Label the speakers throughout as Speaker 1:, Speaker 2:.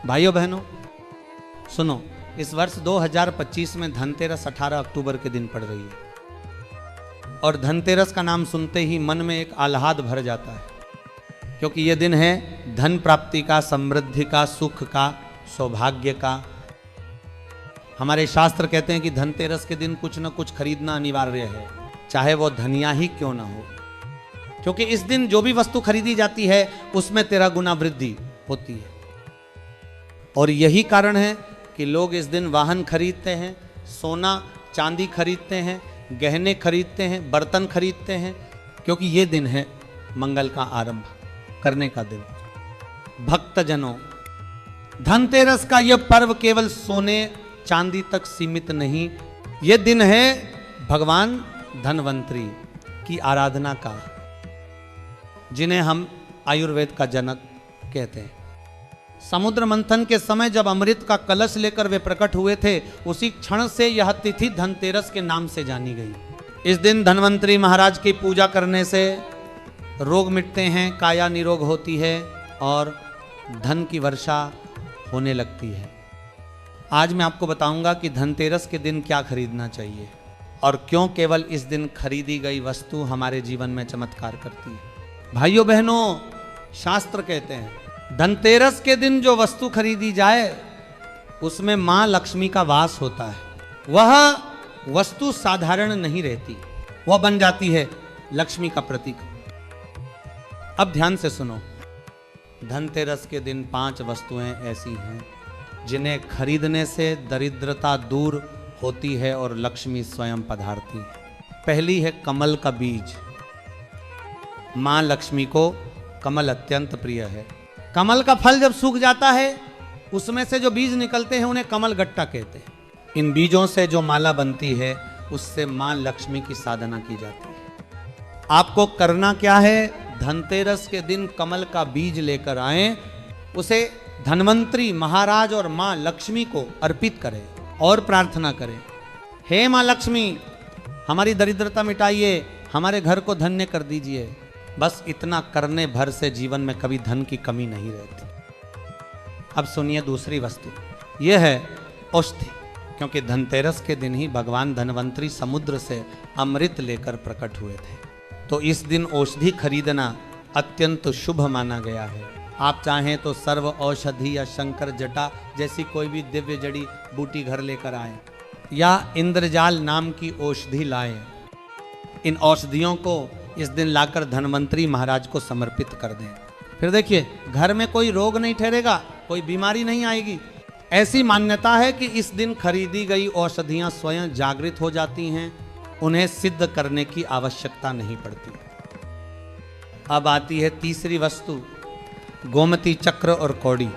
Speaker 1: भाइयों बहनों सुनो, इस वर्ष 2025 में धनतेरस 18 अक्टूबर के दिन पड़ रही है और धनतेरस का नाम सुनते ही मन में एक आह्लाद भर जाता है, क्योंकि यह दिन है धन प्राप्ति का, समृद्धि का, सुख का, सौभाग्य का। हमारे शास्त्र कहते हैं कि धनतेरस के दिन कुछ न कुछ खरीदना अनिवार्य है, चाहे वो धनिया ही क्यों ना हो, क्योंकि इस दिन जो भी वस्तु खरीदी जाती है उसमें 13 गुना वृद्धि होती है। और यही कारण है कि लोग इस दिन वाहन खरीदते हैं, सोना चांदी खरीदते हैं, गहने खरीदते हैं, बर्तन खरीदते हैं, क्योंकि ये दिन है मंगल का आरंभ करने का दिन। भक्तजनों, धनतेरस का यह पर्व केवल सोने चांदी तक सीमित नहीं, यह दिन है भगवान धनवंतरी की आराधना का, जिन्हें हम आयुर्वेद का जनक कहते हैं। समुद्र मंथन के समय जब अमृत का कलश लेकर वे प्रकट हुए थे, उसी क्षण से यह तिथि धनतेरस के नाम से जानी गई। इस दिन धनवंतरी महाराज की पूजा करने से रोग मिटते हैं, काया निरोग होती है और धन की वर्षा होने लगती है। आज मैं आपको बताऊंगा कि धनतेरस के दिन क्या खरीदना चाहिए और क्यों केवल इस दिन खरीदी गई वस्तु हमारे जीवन में चमत्कार करती है। भाइयों बहनों, शास्त्र कहते हैं धनतेरस के दिन जो वस्तु खरीदी जाए उसमें मां लक्ष्मी का वास होता है। वह वस्तु साधारण नहीं रहती, वह बन जाती है लक्ष्मी का प्रतीक। अब ध्यान से सुनो, धनतेरस के दिन 5 वस्तुएं ऐसी हैं जिन्हें खरीदने से दरिद्रता दूर होती है और लक्ष्मी स्वयं पधारती है। पहली है कमल का बीज। मां लक्ष्मी को कमल अत्यंत प्रिय है। कमल का फल जब सूख जाता है, उसमें से जो बीज निकलते हैं उन्हें कमल गट्टा कहते हैं। इन बीजों से जो माला बनती है उससे मां लक्ष्मी की साधना की जाती है। आपको करना क्या है? धनतेरस के दिन कमल का बीज लेकर आए, उसे धनवंतरी महाराज और मां लक्ष्मी को अर्पित करें और प्रार्थना करें, हे मां लक्ष्मी हमारी दरिद्रता मिटाइए, हमारे घर को धन्य कर दीजिए। बस इतना करने भर से जीवन में कभी धन की कमी नहीं रहती। अब सुनिए दूसरी वस्तु, यह है औषधि, क्योंकि धनतेरस के दिन ही भगवान धनवंतरी समुद्र से अमृत लेकर प्रकट हुए थे। तो इस दिन औषधि खरीदना अत्यंत शुभ माना गया है। आप चाहें तो सर्व औषधि या शंकर जटा जैसी कोई भी दिव्य जड़ी बूटी घर लेकर आए या इंद्रजाल नाम की औषधि लाएं। इन औषधियों को इस दिन लाकर धनवंतरी महाराज को समर्पित कर दें। फिर देखिए, घर में कोई रोग नहीं ठहरेगा, कोई बीमारी नहीं आएगी। ऐसी मान्यता है कि इस दिन खरीदी गई औषधियां स्वयं जागृत हो जाती हैं, उन्हें सिद्ध करने की आवश्यकता नहीं पड़ती। अब आती है तीसरी वस्तु, गोमती चक्र और कौड़ी।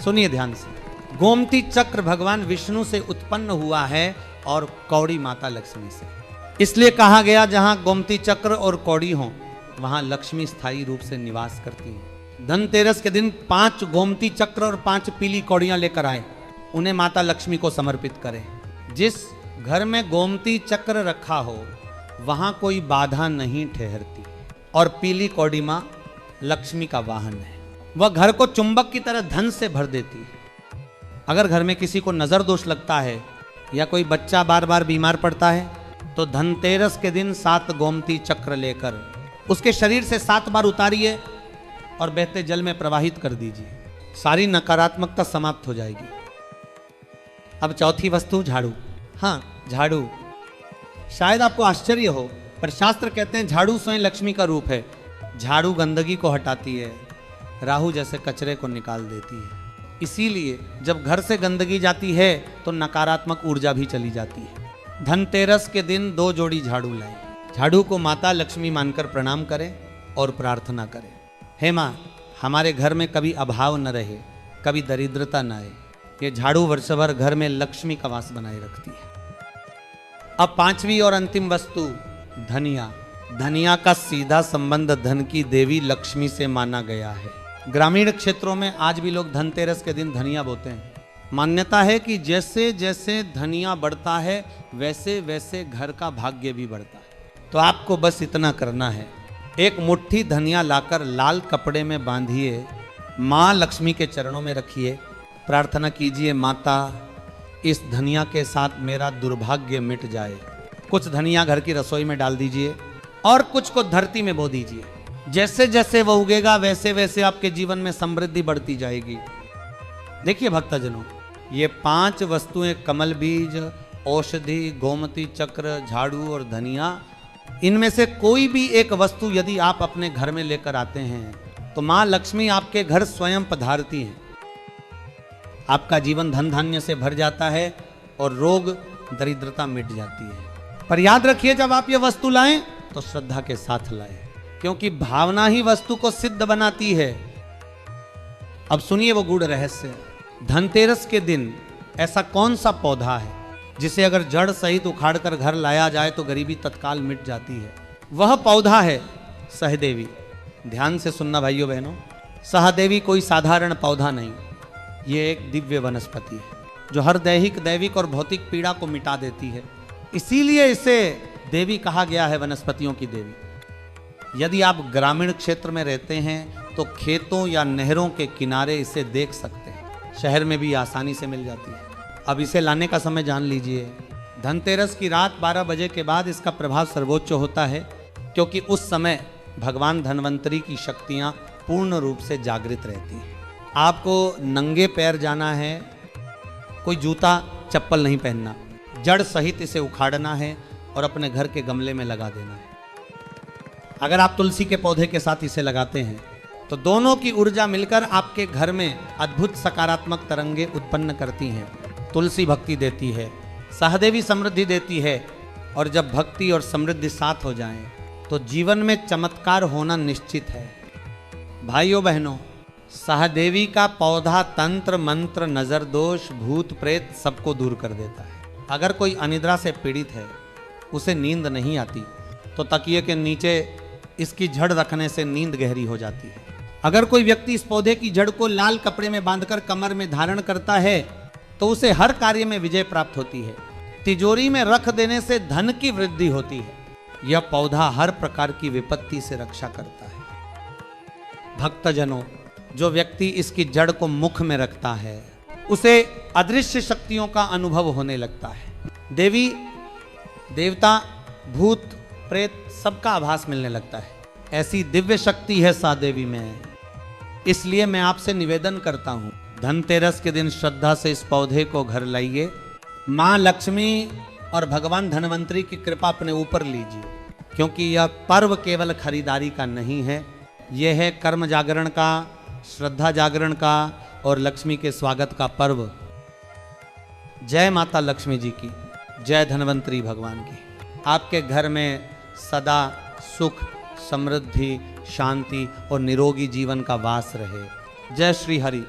Speaker 1: सुनिए ध्यान से, गोमती चक्र भगवान विष्णु से उत्पन्न हुआ है और कौड़ी माता लक्ष्मी से। इसलिए कहा गया जहां गोमती चक्र और कौड़ी हों वहां लक्ष्मी स्थायी रूप से निवास करती है। धनतेरस के दिन 5 गोमती चक्र और 5 पीली कौड़ियां लेकर आए, उन्हें माता लक्ष्मी को समर्पित करें। जिस घर में गोमती चक्र रखा हो वहां कोई बाधा नहीं ठहरती और पीली कौड़ी मां लक्ष्मी का वाहन है। वह घर को चुंबक की तरह धन से भर देती है। अगर घर में किसी को नजर दोष लगता है या कोई बच्चा बार बार बीमार पड़ता है तो धनतेरस के दिन 7 गोमती चक्र लेकर उसके शरीर से 7 बार उतारिए और बहते जल में प्रवाहित कर दीजिए। सारी नकारात्मकता समाप्त हो जाएगी। अब चौथी वस्तु, झाड़ू। हाँ, झाड़ू। शायद आपको आश्चर्य हो, पर शास्त्र कहते हैं झाड़ू स्वयं लक्ष्मी का रूप है। झाड़ू गंदगी को हटाती है, राहु जैसे कचरे को निकाल देती है। इसीलिए जब घर से गंदगी जाती है तो नकारात्मक ऊर्जा भी चली जाती है। धनतेरस के दिन 2 जोड़ी झाड़ू लाएं। झाड़ू को माता लक्ष्मी मानकर प्रणाम करें और प्रार्थना करें, हे माँ हमारे घर में कभी अभाव न रहे, कभी दरिद्रता न आए। ये झाड़ू वर्ष भर घर में लक्ष्मी का वास बनाए रखती है। अब 5वीं और अंतिम वस्तु, धनिया। धनिया का सीधा संबंध धन की देवी लक्ष्मी से माना गया है। ग्रामीण क्षेत्रों में आज भी लोग धनतेरस के दिन धनिया बोते हैं। मान्यता है कि जैसे जैसे धनिया बढ़ता है वैसे वैसे घर का भाग्य भी बढ़ता है। तो आपको बस इतना करना है, एक मुट्ठी धनिया लाकर लाल कपड़े में बांधिए, माँ लक्ष्मी के चरणों में रखिए प्रार्थना कीजिए, माता इस धनिया के साथ मेरा दुर्भाग्य मिट जाए। कुछ धनिया घर की रसोई में डाल दीजिए और कुछ को धरती में बो दीजिए। जैसे जैसे वह उगेगा वैसे वैसे आपके जीवन में समृद्धि बढ़ती जाएगी। देखिए भक्तजनों, ये 5 वस्तुएं, कमल बीज, औषधि, गोमती चक्र, झाड़ू और धनिया, इनमें से कोई भी एक वस्तु यदि आप अपने घर में लेकर आते हैं तो मां लक्ष्मी आपके घर स्वयं पधारती हैं। आपका जीवन धन धान्य से भर जाता है और रोग दरिद्रता मिट जाती है। पर याद रखिए, जब आप ये वस्तु लाएं तो श्रद्धा के साथ लाएं, क्योंकि भावना ही वस्तु को सिद्ध बनाती है। अब सुनिए वो गूढ़ रहस्य। धनतेरस के दिन ऐसा कौन सा पौधा है जिसे अगर जड़ सहित उखाड़कर घर लाया जाए तो गरीबी तत्काल मिट जाती है? वह पौधा है सहदेवी। ध्यान से सुनना भाइयों बहनों, सहदेवी कोई साधारण पौधा नहीं, ये एक दिव्य वनस्पति है जो हर दैहिक, दैविक और भौतिक पीड़ा को मिटा देती है। इसीलिए इसे देवी कहा गया है, वनस्पतियों की देवी। यदि आप ग्रामीण क्षेत्र में रहते हैं तो खेतों या नहरों के किनारे इसे देख सकते हैं। शहर में भी आसानी से मिल जाती है। अब इसे लाने का समय जान लीजिए। धनतेरस की रात 12 बजे के बाद इसका प्रभाव सर्वोच्च होता है, क्योंकि उस समय भगवान धन्वंतरी की शक्तियां पूर्ण रूप से जागृत रहती हैं। आपको नंगे पैर जाना है, कोई जूता चप्पल नहीं पहनना, जड़ सहित इसे उखाड़ना है और अपने घर के गमले में लगा देना है। अगर आप तुलसी के पौधे के साथ इसे लगाते हैं तो दोनों की ऊर्जा मिलकर आपके घर में अद्भुत सकारात्मक तरंगे उत्पन्न करती हैं। तुलसी भक्ति देती है, सहदेवी समृद्धि देती है, और जब भक्ति और समृद्धि साथ हो जाएं तो जीवन में चमत्कार होना निश्चित है। भाइयों बहनों, सहदेवी का पौधा तंत्र मंत्र, नजर दोष, भूत प्रेत सबको दूर कर देता है। अगर कोई अनिद्रा से पीड़ित है, उसे नींद नहीं आती, तो तकिए के नीचे इसकी जड़ रखने से नींद गहरी हो जाती है। अगर कोई व्यक्ति इस पौधे की जड़ को लाल कपड़े में बांधकर कमर में धारण करता है तो उसे हर कार्य में विजय प्राप्त होती है। तिजोरी में रख देने से धन की वृद्धि होती है। यह पौधा हर प्रकार की विपत्ति से रक्षा करता है। भक्तजनों, जो व्यक्ति इसकी जड़ को मुख में रखता है उसे अदृश्य शक्तियों का अनुभव होने लगता है। देवी देवता, भूत प्रेत सबका आभास मिलने लगता है। ऐसी दिव्य शक्ति है सहदेवी में। इसलिए मैं आपसे निवेदन करता हूं, धनतेरस के दिन श्रद्धा से इस पौधे को घर लाइए। मां लक्ष्मी और भगवान धन्वंतरी की कृपा अपने ऊपर लीजिए, क्योंकि यह पर्व केवल खरीदारी का नहीं है, यह है कर्म जागरण का, श्रद्धा जागरण का और लक्ष्मी के स्वागत का पर्व। जय माता लक्ष्मी जी की, जय धन्वंतरी भगवान की। आपके घर में सदा सुख, समृद्धि, शांति और निरोगी जीवन का वास रहे। जय श्री हरि।